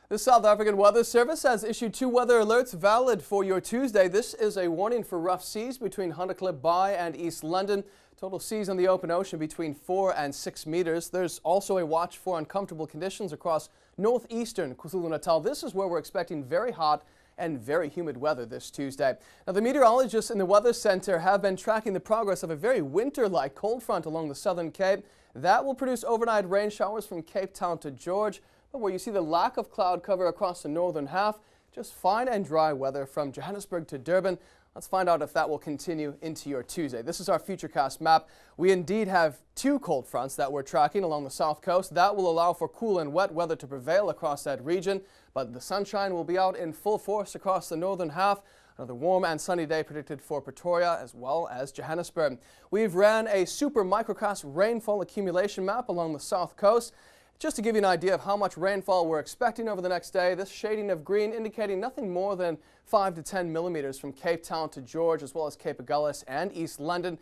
The South African Weather Service has issued 2 weather alerts valid for your Tuesday. This is a warning for rough seas between Huntercliffe Bay and East London. Total seas on the open ocean between 4 and 6 meters. There's also a watch for uncomfortable conditions across northeastern KwaZulu-Natal. This is where we're expecting very hot and very humid weather this Tuesday. Now, the meteorologists in the Weather Center have been tracking the progress of a very winter-like cold front along the southern Cape. That will produce overnight rain showers from Cape Town to George. But where you see the lack of cloud cover across the northern half, just fine and dry weather from Johannesburg to Durban. Let's find out if that will continue into your Tuesday. This is our Futurecast map. We indeed have 2 cold fronts that we're tracking along the south coast. That will allow for cool and wet weather to prevail across that region, but the sunshine will be out in full force across the northern half. Another warm and sunny day predicted for Pretoria as well as Johannesburg. We've ran a super microcast rainfall accumulation map along the south coast. Just to give you an idea of how much rainfall we're expecting over the next day, this shading of green indicating nothing more than 5 to 10 millimeters from Cape Town to George, as well as Cape Agulhas and East London.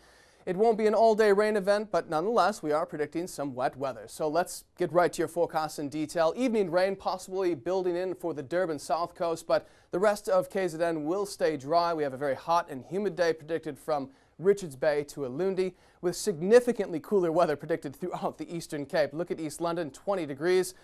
It won't be an all-day rain event, but nonetheless, we are predicting some wet weather. So let's get right to your forecast in detail. Evening rain possibly building in for the Durban south coast, but the rest of KZN will stay dry. We have a very hot and humid day predicted from Richards Bay to Ulundi, with significantly cooler weather predicted throughout the Eastern Cape. Look at East London, 20 degrees.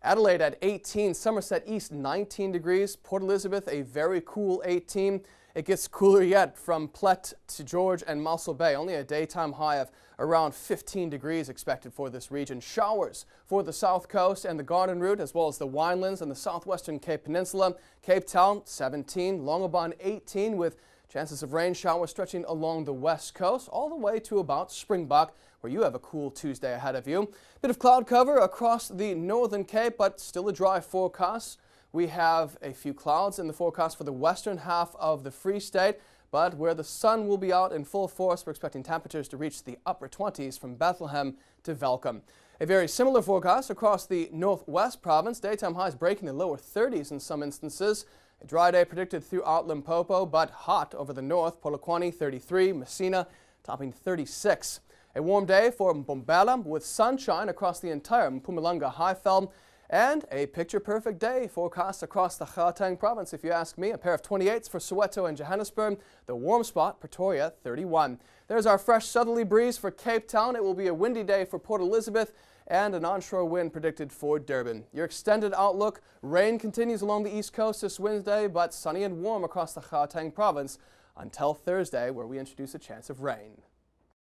Adelaide at 18, Somerset East 19 degrees, Port Elizabeth a very cool 18. It gets cooler yet from Plett to George and Mossel Bay, only a daytime high of around 15 degrees expected for this region. Showers for the south coast and the Garden Route, as well as the Winelands and the southwestern Cape Peninsula. Cape Town 17, Longabon 18, with chances of rain showers stretching along the west coast all the way to about Springbok, where you have a cool Tuesday ahead of you. Bit of cloud cover across the northern Cape, but still a dry forecast. We have a few clouds in the forecast for the western half of the Free State, but where the sun will be out in full force, we're expecting temperatures to reach the upper 20s from Bethlehem to Welkom. A very similar forecast across the northwest province. Daytime highs breaking the lower 30s in some instances. A dry day predicted throughout Limpopo, but hot over the north. Polokwane 33, Messina topping 36. A warm day for Mbombela with sunshine across the entire Mpumalanga Highveld, and a picture-perfect day forecast across the Gauteng province, if you ask me. A pair of 28s for Soweto and Johannesburg. The warm spot, Pretoria 31. There's our fresh southerly breeze for Cape Town. It will be a windy day for Port Elizabeth, and an onshore wind predicted for Durban. Your extended outlook: rain continues along the east coast this Wednesday, but sunny and warm across the Gauteng province until Thursday, where we introduce a chance of rain.